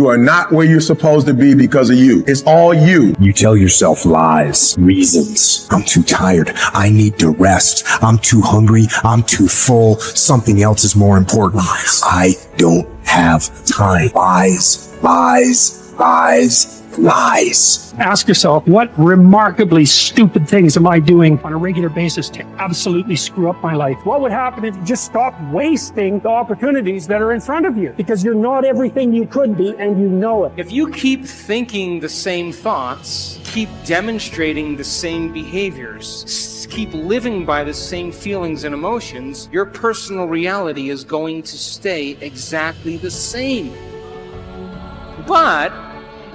You are not where you're supposed to be because of you. It's all you. You tell yourself lies, reasons. I'm too tired. I need to rest. I'm too hungry. I'm too full. Something else is more important. I don't have time. Lies, lies, lies, lies. Ask yourself, what remarkably stupid things am I doing on a regular basis to absolutely screw up my life? What would happen if you just stopped wasting the opportunities that are in front of you? Because you're not everything you could be, and you know it. If you keep thinking the same thoughts, keep demonstrating the same behaviors, keep living by the same feelings and emotions, your personal reality is going to stay exactly the same. But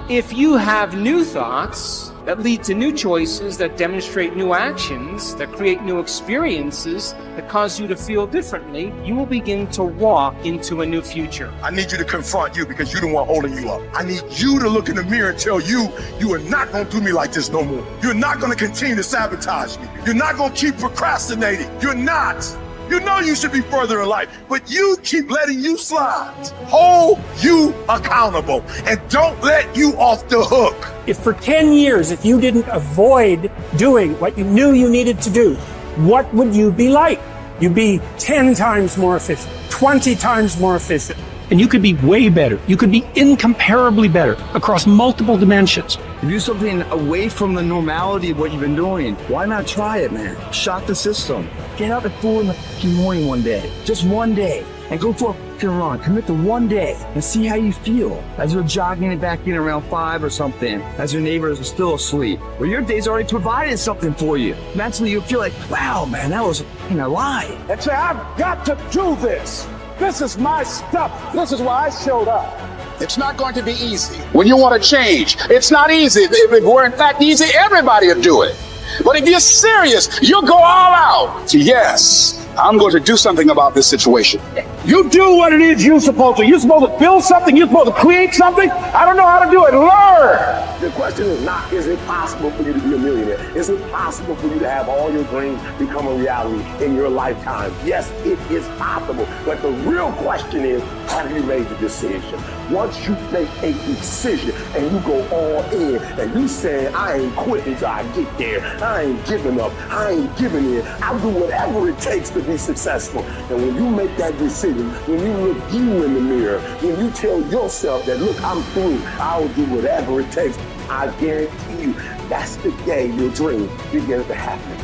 if you have new thoughts that lead to new choices, that demonstrate new actions, that create new experiences, that cause you to feel differently, you will begin to walk into a new future. I need you to confront you because you're the one holding you up. I need you to look in the mirror and tell you, you are not going to do me like this no more. You're not going to continue to sabotage me. You're not going to keep procrastinating. You're not. You know you should be further in life, but you keep letting you slide. Hold you accountable and don't let you off the hook. If for 10 years, if you didn't avoid doing what you knew you needed to do, what would you be like? You'd be 10 times more efficient, 20 times more efficient. And you could be way better. You could be incomparably better across multiple dimensions. To do something away from the normality of what you've been doing, why not try it, man? Shock the system. Get up at 4 in the morning one day, just one day, and go for a fucking run. Commit to one day and see how you feel as you're jogging it back in around 5 or something, as your neighbors are still asleep. Well, your day's already provided something for you. Mentally, you'll feel like, wow, man, that was a lie. And say, I've got to do this. This is my stuff. This is why I showed up. It's not going to be easy. When you want to change, it's not easy. If it were in fact easy, everybody would do it. But if you're serious, you'll go all out. Yes, I'm going to do something about this situation. You do what it is you're supposed to. You're supposed to build something. You're supposed to create something. I don't know how to do it. Learn. The question is not, is it possible for you to be a millionaire? Is it possible for you to have all your dreams become a reality in your lifetime? Yes, it is possible. But the real question is, have you made the decision? Once you make a decision and you go all in and you say, I ain't quitting until I get there. I ain't giving up. I ain't giving in. I'll do whatever it takes to be successful. And when you make that decision, when you look you in the mirror, when you tell yourself that, look, I'm through, I'll do whatever it takes, I guarantee you, that's the day your dream begins to happen.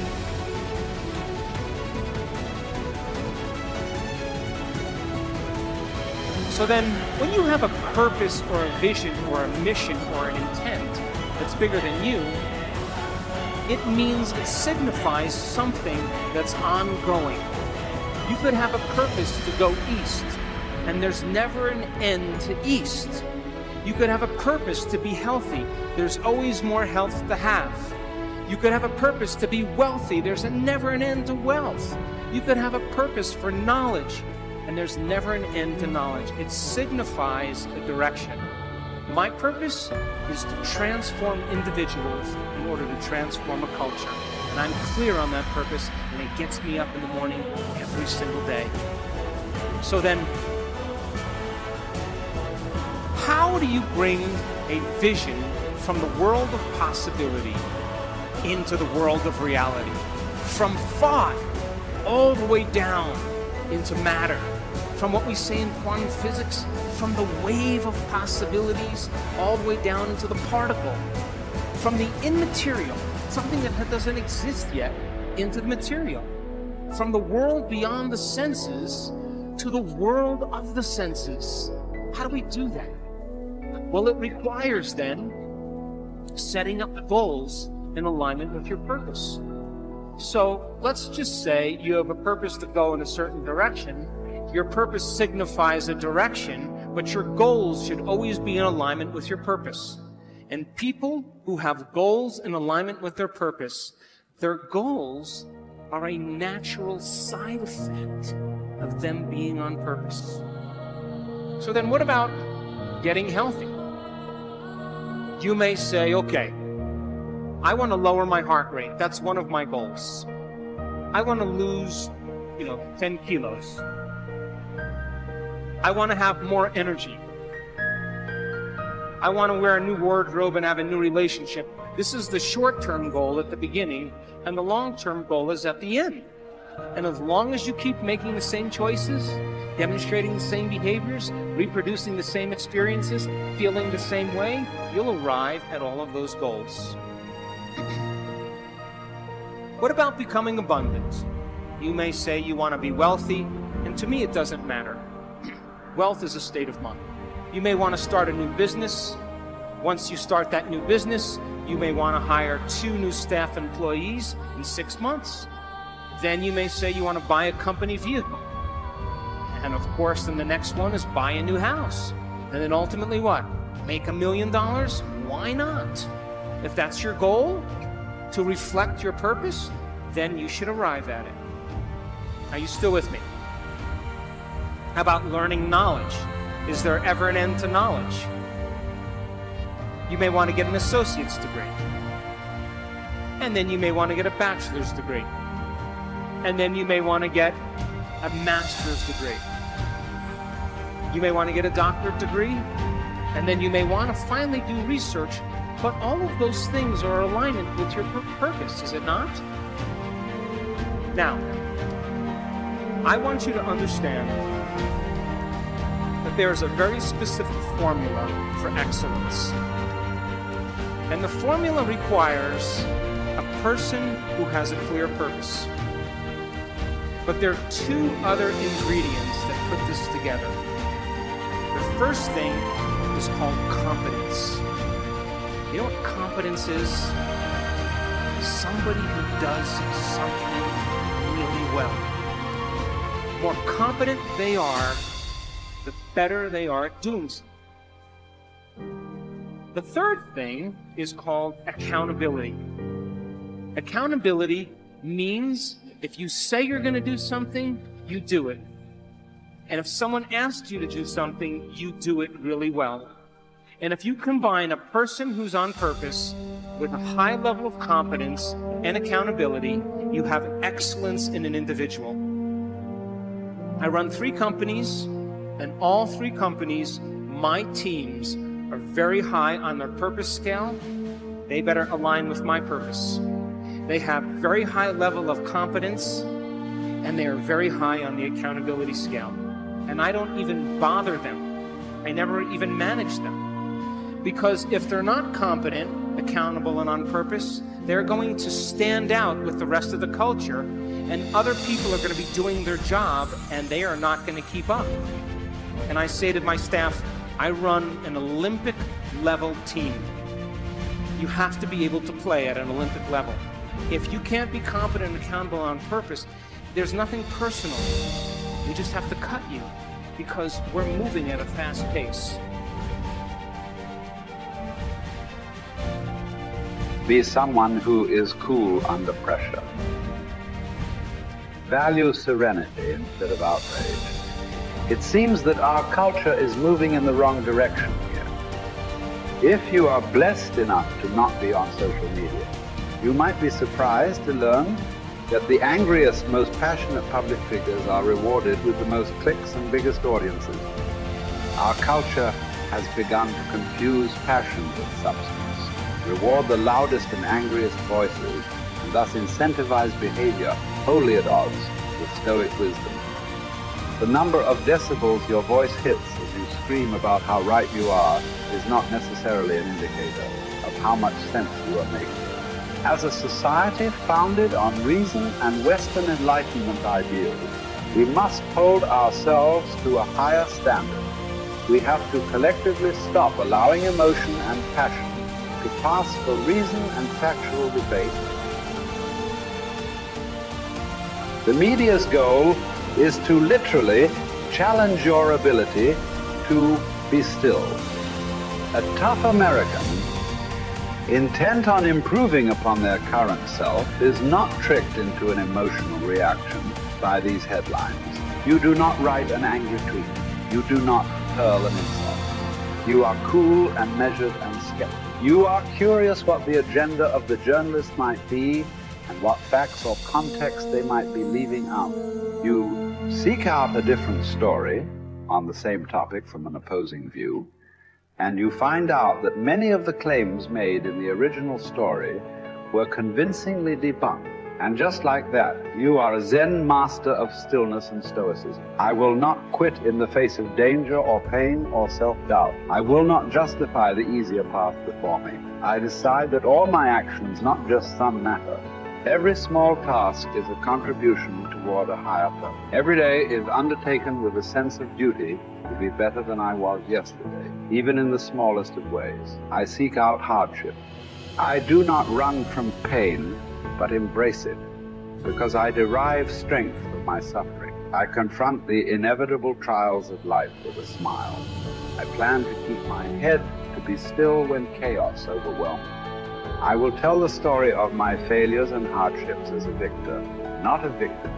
So then, when you have a purpose or a vision or a mission or an intent that's bigger than you, it means it signifies something that's ongoing. You could have a purpose to go east, and there's never an end to east. You could have a purpose to be healthy. There's always more health to have. You could have a purpose to be wealthy. There's never an end to wealth. You could have a purpose for knowledge, and there's never an end to knowledge. It signifies a direction. My purpose is to transform individuals in order to transform a culture. And I'm clear on that purpose, and it gets me up in the morning every single day. So then, how do you bring a vision from the world of possibility into the world of reality? From thought all the way down into matter. From what we say in quantum physics, from the wave of possibilities all the way down into the particle. From the immaterial, something that doesn't exist yet, into the material. From the world beyond the senses to the world of the senses. How do we do that? Well, it requires then setting up goals in alignment with your purpose. So let's just say you have a purpose to go in a certain direction. Your purpose signifies a direction, but your goals should always be in alignment with your purpose. And people who have goals in alignment with their purpose, their goals are a natural side effect of them being on purpose. So then what about getting healthy? You may say, okay, I want to lower my heart rate. That's one of my goals. I want to lose, 10 kilos. I want to have more energy. I want to wear a new wardrobe and have a new relationship. This is the short-term goal at the beginning, and the long-term goal is at the end. And as long as you keep making the same choices, demonstrating the same behaviors, reproducing the same experiences, feeling the same way, you'll arrive at all of those goals. What about becoming abundant? You may say you want to be wealthy, and to me it doesn't matter. Wealth is a state of mind. You may want to start a new business. Once you start that new business, you may want to hire 2 new staff employees in 6 months. Then you may say you want to buy a company vehicle. And of course, then the next one is buy a new house. And then ultimately what? Make $1 million? Why not? If that's your goal, to reflect your purpose, then you should arrive at it. Are you still with me? How about learning knowledge? Is there ever an end to knowledge? You may want to get an associate's degree. And then you may want to get a bachelor's degree. And then you may want to get a master's degree. You may want to get a doctorate degree. And then you may want to finally do research. But all of those things are alignment with your purpose, is it not? Now, I want you to understand that there is a very specific formula for excellence. And the formula requires a person who has a clear purpose. But there are 2 other ingredients that put this together. The first thing is called competence. You know what competence is? Somebody who does something really well. The more competent they are, the better they are at doing so. The third thing is called accountability. Accountability means if you say you're going to do something, you do it. And if someone asks you to do something, you do it really well. And if you combine a person who's on purpose with a high level of competence and accountability, you have excellence in an individual. I run 3 companies, and all 3 companies, my teams are very high on their purpose scale. They better align with my purpose. They have very high level of competence, and they are very high on the accountability scale. And I don't even bother them. I never even manage them. Because if they're not competent, accountable, and on purpose, they're going to stand out with the rest of the culture, and other people are going to be doing their job, and they are not going to keep up. And I say to my staff, I run an Olympic-level team. You have to be able to play at an Olympic level. If you can't be competent and accountable on purpose, there's nothing personal. We just have to cut you because we're moving at a fast pace. Be someone who is cool under pressure. Value serenity instead of outrage. It seems that our culture is moving in the wrong direction here. If you are blessed enough to not be on social media, you might be surprised to learn that the angriest, most passionate public figures are rewarded with the most clicks and biggest audiences. Our culture has begun to confuse passion with substance, reward the loudest and angriest voices, and thus incentivize behavior wholly at odds with stoic wisdom. The number of decibels your voice hits as you scream about how right you are is not necessarily an indicator of how much sense you are making. As a society founded on reason and Western Enlightenment ideals, we must hold ourselves to a higher standard. We have to collectively stop allowing emotion and passion to pass for reason and factual debate. The media's goal is to literally challenge your ability to be still. A tough American, intent on improving upon their current self, is not tricked into an emotional reaction by these headlines. You do not write an angry tweet. You do not hurl an insult. You are cool and measured and skeptical. You are curious what the agenda of the journalist might be and what facts or context they might be leaving out. You seek out a different story on the same topic from an opposing view, and you find out that many of the claims made in the original story were convincingly debunked. And just like that, you are a Zen master of stillness and stoicism. I will not quit in the face of danger or pain or self-doubt. I will not justify the easier path before me. I decide that all my actions, not just some matter. Every small task is a contribution toward a higher purpose. Every day is undertaken with a sense of duty to be better than I was yesterday, even in the smallest of ways. I seek out hardship. I do not run from pain, but embrace it, because I derive strength from my suffering. I confront the inevitable trials of life with a smile. I plan to keep my head to be still when chaos overwhelms. I will tell the story of my failures and hardships as a victor, not a victim.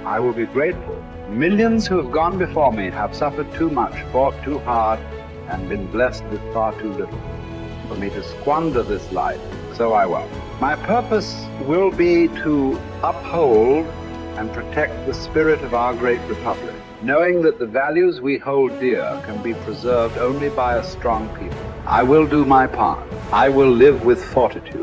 I will be grateful. Millions who have gone before me have suffered too much, fought too hard, and been blessed with far too little. For me to squander this life, so I won't. My purpose will be to uphold and protect the spirit of our great republic, knowing that the values we hold dear can be preserved only by a strong people. I will do my part. I will live with fortitude.